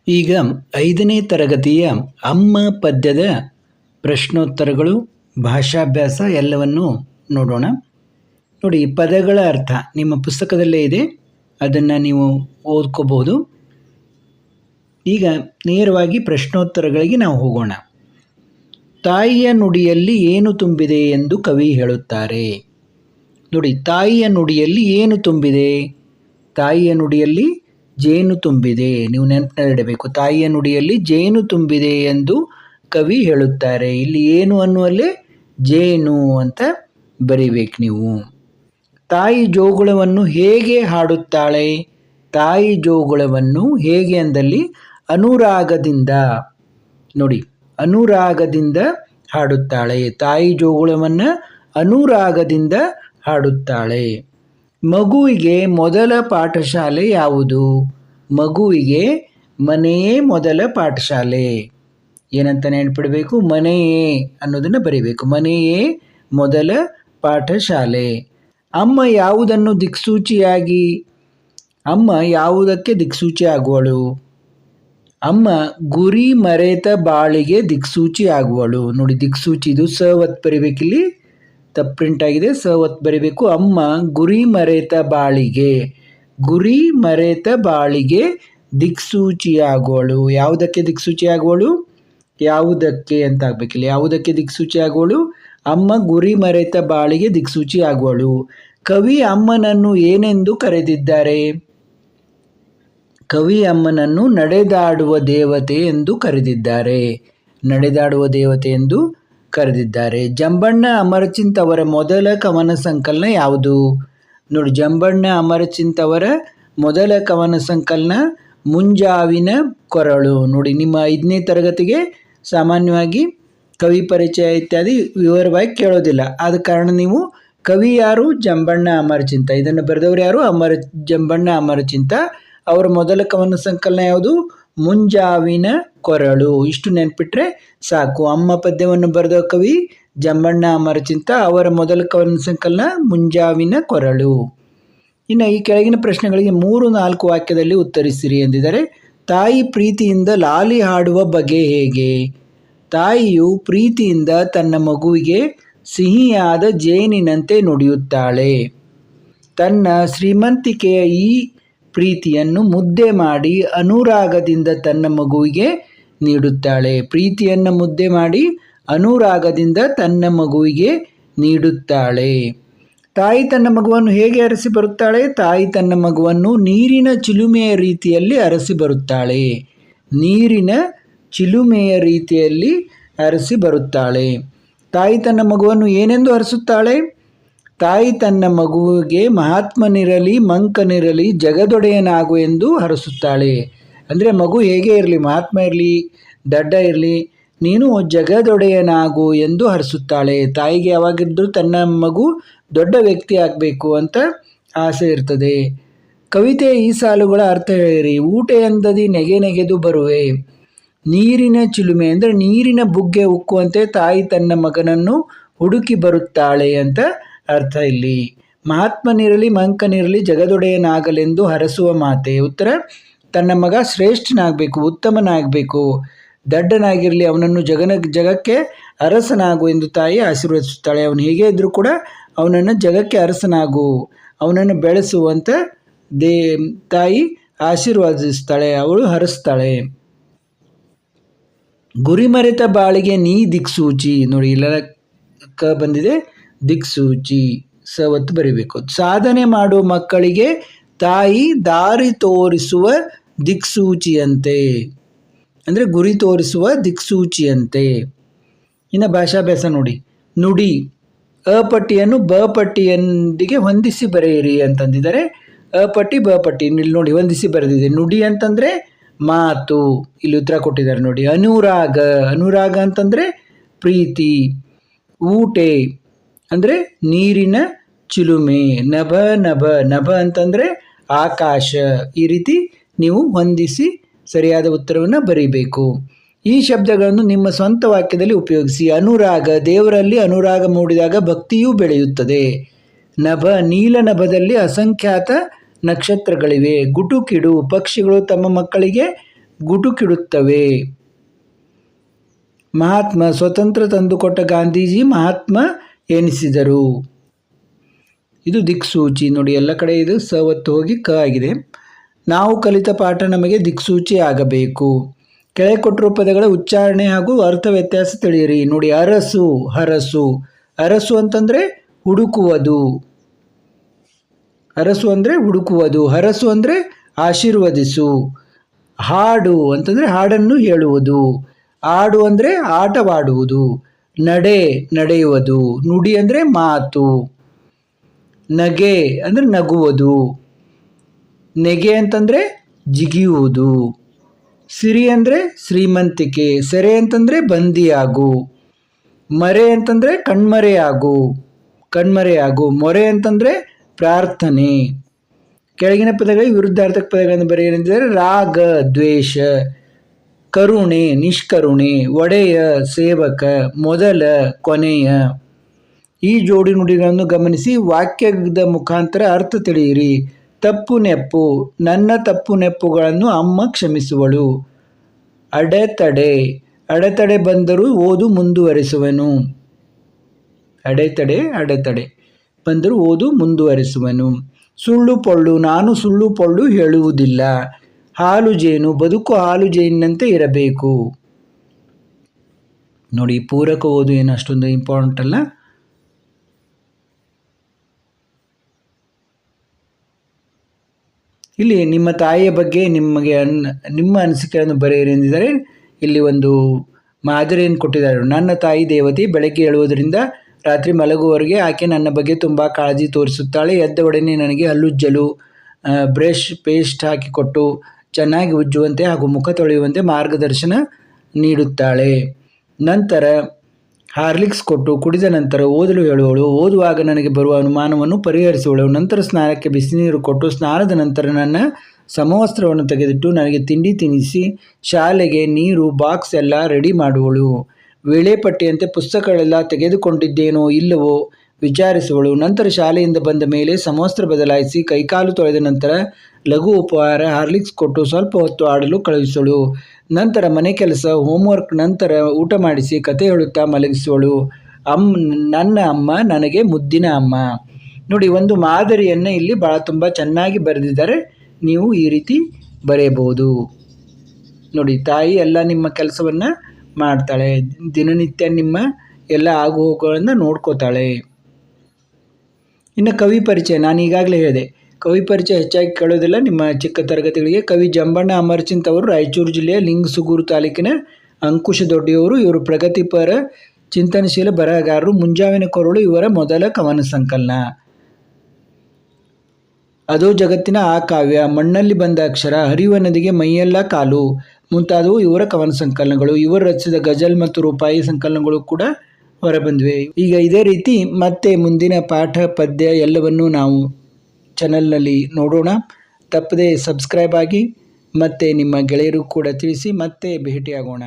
ಈಗ 5ನೇ ತರಗತಿಯ ಅಮ್ಮ ಪದ್ಯದ ಪ್ರಶ್ನೋತ್ತರಗಳು, ಭಾಷಾಭ್ಯಾಸ ಎಲ್ಲವನ್ನು ನೋಡೋಣ. ನೋಡಿ, ಈ ಪದಗಳ ಅರ್ಥ ನಿಮ್ಮ ಪುಸ್ತಕದಲ್ಲೇ ಇದೆ, ಅದನ್ನು ನೀವು ಓದ್ಕೋಬಹುದು. ಈಗ ನೇರವಾಗಿ ಪ್ರಶ್ನೋತ್ತರಗಳಿಗೆ ನಾವು ಹೋಗೋಣ. ತಾಯಿಯ ನುಡಿಯಲ್ಲಿ ಏನು ತುಂಬಿದೆ ಎಂದು ಕವಿ ಹೇಳುತ್ತಾರೆ? ನೋಡಿ, ತಾಯಿಯ ನುಡಿಯಲ್ಲಿ ಏನು ತುಂಬಿದೆ? ತಾಯಿಯ ನುಡಿಯಲ್ಲಿ ಜೇನು ತುಂಬಿದೆ. ನೀವು ನೆನಪಿನಲ್ಲಿಡಬೇಕು, ತಾಯಿಯ ನುಡಿಯಲ್ಲಿ ಜೇನು ತುಂಬಿದೆ ಎಂದು ಕವಿ ಹೇಳುತ್ತಾರೆ. ಇಲ್ಲಿ ಏನು ಅನ್ನುವಲ್ಲಿ ಜೇನು ಅಂತ ಬರಿಬೇಕು ನೀವು. ತಾಯಿ ಜೋಗುಳವನ್ನು ಹೇಗೆ ಹಾಡುತ್ತಾಳೆ? ತಾಯಿ ಜೋಗುಳವನ್ನು ಹೇಗೆ ಅಂದಲ್ಲಿ ಅನುರಾಗದಿಂದ. ನೋಡಿ, ಅನುರಾಗದಿಂದ ಹಾಡುತ್ತಾಳೆ. ತಾಯಿ ಜೋಗುಳವನ್ನು ಅನುರಾಗದಿಂದ ಹಾಡುತ್ತಾಳೆ. ಮಗುವಿಗೆ ಮೊದಲ ಪಾಠಶಾಲೆ ಯಾವುದು? ಮಗುವಿಗೆ ಮನೆಯೇ ಮೊದಲ ಪಾಠಶಾಲೆ. ಏನಂತ ನೆನಪಿಡಬೇಕು? ಮನೆಯೇ ಅನ್ನೋದನ್ನು ಬರೀಬೇಕು. ಮನೆಯೇ ಮೊದಲ ಪಾಠಶಾಲೆ. ಅಮ್ಮ ಯಾವುದನ್ನು ದಿಕ್ಸೂಚಿಯಾಗಿ ಅಮ್ಮ ಯಾವುದಕ್ಕೆ ದಿಕ್ಸೂಚಿ ಆಗುವಳು? ಅಮ್ಮ ಗುರಿ ಮರೆತ ಬಾಳಿಗೆ ದಿಕ್ಸೂಚಿ ಆಗುವಳು. ನೋಡಿ, ದಿಕ್ಸೂಚಿ ಇದು ಸ ಒತ್ತು ಬರಿಬೇಕಿಲ್ಲಿ, ತಪ್ಪು ಪ್ರಿಂಟ್ ಆಗಿದೆ, ಸ ಒತ್ತು ಬರಿಬೇಕು. ಅಮ್ಮ ಗುರಿ ಮರೆತ ಬಾಳಿಗೆ, ಗುರಿ ಮರೆತ ಬಾಳಿಗೆ ದಿಕ್ಸೂಚಿಯಾಗುವಳು. ಯಾವುದಕ್ಕೆ ದಿಕ್ಸೂಚಿಯಾಗುವಳು? ಯಾವುದಕ್ಕೆ ಅಂತ ಆಗ್ಬೇಕಿಲ್ಲ, ಯಾವುದಕ್ಕೆ ದಿಕ್ಸೂಚಿಯಾಗುವಳು? ಅಮ್ಮ ಗುರಿ ಮರೆತ ಬಾಳಿಗೆ ದಿಕ್ಸೂಚಿ ಆಗುವಳು. ಕವಿ ಅಮ್ಮನನ್ನು ಏನೆಂದು ಕರೆದಿದ್ದಾರೆ? ಕವಿ ಅಮ್ಮನನ್ನು ನಡೆದಾಡುವ ದೇವತೆ ಎಂದು ಕರೆದಿದ್ದಾರೆ. ನಡೆದಾಡುವ ದೇವತೆ ಎಂದು ಕರೆದಿದ್ದಾರೆ. ಜಂಬಣ್ಣ ಅಮರಚಿಂತ್ ಅವರ ಮೊದಲ ಕವನ ಸಂಕಲನ ಯಾವುದು? ನೋಡಿ, ಜಂಬಣ್ಣ ಅಮರಚಿಂತ್ ಅವರ ಮೊದಲ ಕವನ ಸಂಕಲನ ಮುಂಜಾವಿನ ಕೊರಳು. ನೋಡಿ, ನಿಮ್ಮ 5ನೇ ತರಗತಿಗೆ ಸಾಮಾನ್ಯವಾಗಿ ಕವಿ ಪರಿಚಯ ಇತ್ಯಾದಿ ವಿವರವಾಗಿ ಕೇಳೋದಿಲ್ಲ. ಆದ ಕಾರಣ ನೀವು ಕವಿ ಯಾರು? ಜಂಬಣ್ಣ ಅಮರಚಿಂತ. ಇದನ್ನು ಬರೆದವರು ಯಾರು? ಜಂಬಣ್ಣ ಅಮರಚಿಂತ. ಅವರ ಮೊದಲ ಕವನ ಸಂಕಲನ ಯಾವುದು? ಮುಂಜಾವಿನ ಕೊರಳು. ಇಷ್ಟು ನೆನ್ಪಿಟ್ರೆ ಸಾಕು. ಅಮ್ಮ ಪದ್ಯವನ್ನು ಬರೆದ ಕವಿ ಜಂಬಣ್ಣ ಅಮರಚಿಂತ. ಅವರ ಮೊದಲ ಕವನ ಸಂಕಲನ ಮುಂಜಾವಿನ ಕೊರಳು. ಇನ್ನು ಈ ಕೆಳಗಿನ ಪ್ರಶ್ನೆಗಳಿಗೆ 3-4 ವಾಕ್ಯದಲ್ಲಿ ಉತ್ತರಿಸಿರಿ ಎಂದಿದ್ದಾರೆ. ತಾಯಿ ಪ್ರೀತಿಯಿಂದ ಲಾಲಿ ಹಾಡುವ ಬಗೆ ಹೇಗೆ? ತಾಯಿಯು ಪ್ರೀತಿಯಿಂದ ತನ್ನ ಮಗುವಿಗೆ ಸಿಹಿಯಾದ ಜೇನಿನಂತೆ ನುಡಿಯುತ್ತಾಳೆ. ತನ್ನ ಶ್ರೀಮಂತಿಕೆಯ ಈ ಪ್ರೀತಿಯನ್ನು ಮುದ್ದೆ ಮಾಡಿ ಅನುರಾಗದಿಂದ ತನ್ನ ಮಗುವಿಗೆ ನೀಡುತ್ತಾಳೆ. ಪ್ರೀತಿಯನ್ನು ಮುದ್ದೆ ಮಾಡಿ ಅನುರಾಗದಿಂದ ತನ್ನ ಮಗುವಿಗೆ ನೀಡುತ್ತಾಳೆ. ತಾಯಿ ತನ್ನ ಮಗುವನ್ನು ಹೇಗೆ ಅರಸಿ ಬರುತ್ತಾಳೆ? ತಾಯಿ ತನ್ನ ಮಗುವನ್ನು ನೀರಿನ ಚಿಲುಮೆಯ ರೀತಿಯಲ್ಲಿ ಅರಸಿ ಬರುತ್ತಾಳೆ. ನೀರಿನ ಚಿಲುಮೆಯ ರೀತಿಯಲ್ಲಿ ಅರಸಿ ಬರುತ್ತಾಳೆ. ತಾಯಿ ತನ್ನ ಮಗುವನ್ನು ಏನೆಂದು ಹರಸುತ್ತಾಳೆ? ತಾಯಿ ತನ್ನ ಮಗುವಿಗೆ ಮಹಾತ್ಮನಿರಲಿ ಮಂಕನಿರಲಿ ಜಗದೊಡೆಯನಾಗು ಎಂದು ಹರಸುತ್ತಾಳೆ. ಅಂದರೆ ಮಗು ಹೇಗೆ ಇರಲಿ, ಮಹಾತ್ಮ ಇರಲಿ ದಡ್ಡ ಇರಲಿ, ನೀನು ಜಗದೊಡೆಯನಾಗು ಎಂದು ಹರಸುತ್ತಾಳೆ. ತಾಯಿಗೆ ಯಾವಾಗಿದ್ದರೂ ತನ್ನ ಮಗು ದೊಡ್ಡ ವ್ಯಕ್ತಿ ಆಗಬೇಕು ಅಂತ ಆಸೆ ಇರ್ತದೆ. ಕವಿತೆಯ ಈ ಸಾಲುಗಳ ಅರ್ಥ ಹೇಳಿರಿ. ಊಟೆ ಎಂದದಿ ನೆಗೆ ನೆಗೆದು ಬರುವೆ. ನೀರಿನ ಚಿಲುಮೆ ಅಂದರೆ ನೀರಿನ ಬುಗ್ಗೆ ಉಕ್ಕುವಂತೆ ತಾಯಿ ತನ್ನ ಮಗನನ್ನು ಹುಡುಕಿ ಬರುತ್ತಾಳೆ ಅಂತ ಅರ್ಥ ಇಲ್ಲಿ. ಮಹಾತ್ಮನಿರಲಿ ಮಂಕನಿರಲಿ ಜಗದೊಡೆಯನಾಗಲೆಂದು ಹರಸುವ ಮಾತೆ. ಉತ್ತರ, ತನ್ನ ಮಗ ಶ್ರೇಷ್ಠನಾಗಬೇಕು, ಉತ್ತಮನಾಗಬೇಕು, ದಡ್ಡನಾಗಿರಲಿ, ಅವನನ್ನು ಜಗಕ್ಕೆ ಅರಸನಾಗು ಎಂದು ತಾಯಿ ಆಶೀರ್ವದಿಸುತ್ತಾಳೆ. ಅವನು ಹೇಗೆ ಇದ್ದರೂ ಕೂಡ ಅವನನ್ನು ಜಗಕ್ಕೆ ಅರಸನಾಗು, ಅವನನ್ನು ಬೆಳೆಸುವಂತ ತಾಯಿ ಆಶೀರ್ವಾದಿಸ್ತಾಳೆ, ಅವಳು ಹರಸ್ತಾಳೆ. ಗುರಿಮರೆತ ಬಾಳಿಗೆ ನೀ ದಿಕ್ಸೂಚಿ. ನೋಡಿ, ಇಲ್ಲ ಕ ಬಂದಿದೆ, ದಿಕ್ಸೂಚಿ ಸ ಒತ್ತು ಬರಿಬೇಕು. ಸಾಧನೆ ಮಾಡುವ ಮಕ್ಕಳಿಗೆ ತಾಯಿ ದಾರಿ ತೋರಿಸುವ ದಿಕ್ಸೂಚಿಯಂತೆ. ಅಂದರೆ ಗುರಿ ತೋರಿಸುವ ದಿಕ್ಸೂಚಿಯಂತೆ. ಇನ್ನು ಭಾಷಾಭ್ಯಾಸ ನೋಡಿ. ನುಡಿ, ಅ ಪಟ್ಟಿಯನ್ನು ಬ ಪಟ್ಟಿಯೊಂದಿಗೆ ಹೊಂದಿಸಿ ಬರೆಯಿರಿ ಅಂತಂದಿದ್ದಾರೆ. ಅ ಪಟ್ಟಿ ಬ ಪಟ್ಟಿ ಇಲ್ಲಿ ನೋಡಿ ಹೊಂದಿಸಿ ಬರೆದಿದೆ. ನುಡಿ ಅಂತಂದರೆ ಮಾತು, ಇಲ್ಲಿ ಉತ್ತರ ಕೊಟ್ಟಿದ್ದಾರೆ ನೋಡಿ. ಅನುರಾಗ, ಅನುರಾಗ ಅಂತಂದರೆ ಪ್ರೀತಿ. ಊಟೆ ಅಂದರೆ ನೀರಿನ ಚಿಲುಮೆ. ನಭ ನಭ, ನಭ ಅಂತಂದರೆ ಆಕಾಶ. ಈ ರೀತಿ ನೀವು ಹೊಂದಿಸಿ ಸರಿಯಾದ ಉತ್ತರವನ್ನು ಬರೀಬೇಕು. ಈ ಶಬ್ದಗಳನ್ನು ನಿಮ್ಮ ಸ್ವಂತ ವಾಕ್ಯದಲ್ಲಿ ಉಪಯೋಗಿಸಿ. ಅನುರಾಗ, ದೇವರಲ್ಲಿ ಅನುರಾಗ ಮೂಡಿದಾಗ ಭಕ್ತಿಯೂ ಬೆಳೆಯುತ್ತದೆ. ನಭ, ನೀಲ ನಭದಲ್ಲಿ ಅಸಂಖ್ಯಾತ ನಕ್ಷತ್ರಗಳಿವೆ. ಗುಟುಕಿಡು, ಪಕ್ಷಿಗಳು ತಮ್ಮ ಮಕ್ಕಳಿಗೆ ಗುಟುಕಿಡುತ್ತವೆ. ಮಹಾತ್ಮ ಸ್ವತಂತ್ರ ತಂದುಕೊಟ್ಟ ಗಾಂಧೀಜಿ ಮಹಾತ್ಮ ಎನಿಸಿದರು. ಇದು ದಿಕ್ಸೂಚಿ ನೋಡಿ, ಎಲ್ಲ ಕಡೆ ಇದು ಸವತ್ತು ಹೋಗಿ ಕ ಆಗಿದೆ. ನಾವು ಕಲಿತ ಪಾಠ ನಮಗೆ ದಿಕ್ಸೂಚಿ ಆಗಬೇಕು. ಕೆಳಗೆ ಕೊಟ್ಟಿರುವ ಪದಗಳ ಉಚ್ಚಾರಣೆ ಹಾಗೂ ಅರ್ಥ ವ್ಯತ್ಯಾಸ ತಿಳಿಯಿರಿ. ನೋಡಿ, ಅರಸು, ಹರಸು. ಅರಸು ಅಂತಂದರೆ ಹುಡುಕುವುದು. ಅರಸು ಅಂದರೆ ಹುಡುಕುವುದು. ಹರಸು ಅಂದರೆ ಆಶೀರ್ವದಿಸು. ಹಾಡು ಅಂತಂದರೆ ಹಾಡನ್ನು ಹೇಳುವುದು. ಆಡು ಅಂದರೆ ಆಟವಾಡುವುದು. ನಡೆ, ನಡೆಯುವುದು. ನುಡಿ ಅಂದರೆ ಮಾತು. ನಗೆ ಅಂದರೆ ನಗುವುದು. ನೆಗೆ ಅಂತಂದರೆ ಜಿಗಿಯುವುದು. ಸಿರಿ ಅಂದರೆ ಶ್ರೀಮಂತಿಕೆ. ಸೆರೆ ಅಂತಂದರೆ ಬಂದಿಯಾಗು. ಮರೆ ಅಂತಂದರೆ ಕಣ್ಮರೆಯಾಗು. ಮೊರೆ ಅಂತಂದರೆ ಪ್ರಾರ್ಥನೆ. ಕೆಳಗಿನ ಪದಗಳಿಗೆ ವಿರುದ್ಧಾರ್ಥಕ ಪದಗಳನ್ನು ಬರೆಯಲಿದ್ದಾರೆ. ರಾಗ, ದ್ವೇಷ. ಕರುಣೆ, ನಿಷ್ಕರುಣೆ. ಒಡೆಯ, ಸೇವಕ. ಮೊದಲ, ಕೊನೆಯ. ಈ ಜೋಡಿ ನುಡಿಗಳನ್ನು ಗಮನಿಸಿ ವಾಕ್ಯದ ಮುಖಾಂತರ ಅರ್ಥ ತಿಳಿಯಿರಿ. ತಪ್ಪು ನೆಪ್ಪು. ನನ್ನ ತಪ್ಪು ನೆಪ್ಪುಗಳನ್ನು ಅಮ್ಮ ಕ್ಷಮಿಸುವಳು. ಅಡೆತಡೆ. ಅಡೆತಡೆ ಬಂದರೂ ಓದು ಮುಂದುವರಿಸುವನು. ಅಡೆತಡೆ ಬಂದರೂ ಓದು ಮುಂದುವರಿಸುವನು. ಸುಳ್ಳು ಪೊಳ್ಳು. ನಾನು ಸುಳ್ಳು ಪೊಳ್ಳು ಹೇಳುವುದಿಲ್ಲ. ಹಾಲು ಜೇನು. ಬದುಕು ಹಾಲು ಜೇನಿನಂತೆ ಇರಬೇಕು. ನೋಡಿ, ಪೂರಕ ಓದು ಏನು ಅಷ್ಟೊಂದು ಇಂಪಾರ್ಟೆಂಟ್ ಅಲ್ಲ. ಇಲ್ಲಿ ನಿಮ್ಮ ತಾಯಿಯ ಬಗ್ಗೆ ನಿಮ್ಮ ಅನಿಸಿಕೆಯನ್ನು ಬರೆಯಿರಿ ಎಂದಿದ್ದಾರೆ. ಇಲ್ಲಿ ಒಂದು ಮಾದರಿಯನ್ನು ಕೊಟ್ಟಿದ್ದಾರೆ. ನನ್ನ ತಾಯಿ ದೇವತೆ. ಬೆಳಗ್ಗೆ ಏಳುವುದರಿಂದ ರಾತ್ರಿ ಮಲಗುವವರೆಗೆ ಆಕೆ ನನ್ನ ಬಗ್ಗೆ ತುಂಬ ಕಾಳಜಿ ತೋರಿಸುತ್ತಾಳೆ. ಎದ್ದ ಒಡನೆ ನನಗೆ ಹಲ್ಲುಜ್ಜಲು, ಬ್ರಷ್, ಪೇಸ್ಟ್ ಹಾಕಿಕೊಟ್ಟು ಚೆನ್ನಾಗಿ ಉಜ್ಜುವಂತೆ ಹಾಗೂ ಮುಖ ತೊಳೆಯುವಂತೆ ಮಾರ್ಗದರ್ಶನ ನೀಡುತ್ತಾಳೆ. ನಂತರ ಹಾರ್ಲಿಕ್ಸ್ ಕೊಟ್ಟು ಕುಡಿದ ನಂತರ ಓದಲು ಹೇಳುವಳು. ಓದುವಾಗ ನನಗೆ ಬರುವ ಅನುಮಾನವನ್ನು ಪರಿಹರಿಸುವಳು. ನಂತರ ಸ್ನಾನಕ್ಕೆ ಬಿಸಿ ನೀರು ಕೊಟ್ಟು ಸ್ನಾನದ ನಂತರ ನನ್ನ ಸಮವಸ್ತ್ರವನ್ನು ತೆಗೆದಿಟ್ಟು ನನಗೆ ತಿಂಡಿ ತಿನ್ನಿಸಿ ಶಾಲೆಗೆ ನೀರು, ಬಾಕ್ಸ್ ಎಲ್ಲ ರೆಡಿ ಮಾಡುವಳು. ವೇಳೆಪಟ್ಟಿಯಂತೆ ಪುಸ್ತಕಗಳೆಲ್ಲ ತೆಗೆದುಕೊಂಡಿದ್ದೇನೋ ಇಲ್ಲವೋ ವಿಚಾರಿಸುವಳು. ನಂತರ ಶಾಲೆಯಿಂದ ಬಂದ ಮೇಲೆ ಸಮವಸ್ತ್ರ ಬದಲಾಯಿಸಿ ಕೈಕಾಲು ತೊಳೆದ ನಂತರ ಲಘು ಉಪಹಾರ, ಹಾರ್ಲಿಕ್ಸ್ ಕೊಟ್ಟು ಸ್ವಲ್ಪ ಹೊತ್ತು ಆಡಲು ಕಳುಹಿಸಳು. ನಂತರ ಮನೆ ಕೆಲಸ, ಹೋಮ್ವರ್ಕ್, ನಂತರ ಊಟ ಮಾಡಿಸಿ ಕತೆ ಹೇಳುತ್ತಾ ಮಲಗಿಸುವಳು. ನನ್ನ ಅಮ್ಮ ನನಗೆ ಮುದ್ದಿನ ಅಮ್ಮ. ನೋಡಿ, ಒಂದು ಮಾದರಿಯನ್ನು ಇಲ್ಲಿ ತುಂಬ ಚೆನ್ನಾಗಿ ಬರೆದಿದ್ದಾರೆ. ನೀವು ಈ ರೀತಿ ಬರೆಯಬಹುದು. ನೋಡಿ, ತಾಯಿ ಎಲ್ಲ ನಿಮ್ಮ ಕೆಲಸವನ್ನು ಮಾಡ್ತಾಳೆ. ದಿನನಿತ್ಯ ನಿಮ್ಮ ಎಲ್ಲ ಆಗುಹೋಗುಗಳನ್ನು ನೋಡ್ಕೋತಾಳೆ. ಇನ್ನು ಕವಿ ಪರಿಚಯ ನಾನು ಈಗಾಗಲೇ ಹೇಳಿದೆ. ಕವಿ ಪರಿಚಯ ಹೆಚ್ಚಾಗಿ ಕೇಳೋದಿಲ್ಲ ನಿಮ್ಮ ಚಿಕ್ಕ ತರಗತಿಗಳಿಗೆ. ಕವಿ ಜಂಬಣ್ಣ ಅಮರಚಿಂತ್ ಅವರು ರಾಯಚೂರು ಜಿಲ್ಲೆಯ ಲಿಂಗಸುಗೂರು ತಾಲೂಕಿನ ಅಂಕುಶದೊಡ್ಡಿಯವರು. ಇವರು ಪ್ರಗತಿಪರ ಚಿಂತನಶೀಲ ಬರಹಗಾರರು. ಮುಂಜಾವಿನ ಕೊರಳು ಇವರ ಮೊದಲ ಕವನ ಸಂಕಲನ. ಅದೋ ಜಗತ್ತಿನ ಆ ಕಾವ್ಯ, ಮಣ್ಣಲ್ಲಿ ಬಂದ ಅಕ್ಷರ, ಹರಿಯುವ ನದಿಗೆ ಮೈಯೆಲ್ಲ ಕಾಲು ಮುಂತಾದವು ಇವರ ಕವನ ಸಂಕಲನಗಳು. ಇವರು ರಚಿಸಿದ ಗಜಲ್ ಮತ್ತು ರೂಪಾಯಿ ಸಂಕಲನಗಳು ಕೂಡ ಹೊರಬಂದಿವೆ. ಈಗ ಇದೇ ರೀತಿ ಮತ್ತೆ ಮುಂದಿನ ಪಾಠ, ಪದ್ಯ ಎಲ್ಲವನ್ನೂ ನಾವು ಚಾನಲ್ನಲ್ಲಿ ನೋಡೋಣ. ತಪ್ಪದೆ ಸಬ್ಸ್ಕ್ರೈಬ್ ಆಗಿ ಮತ್ತು ನಿಮ್ಮ ಗೆಳೆಯರು ಕೂಡ ತಿಳಿಸಿ. ಮತ್ತೆ ಭೇಟಿಯಾಗೋಣ.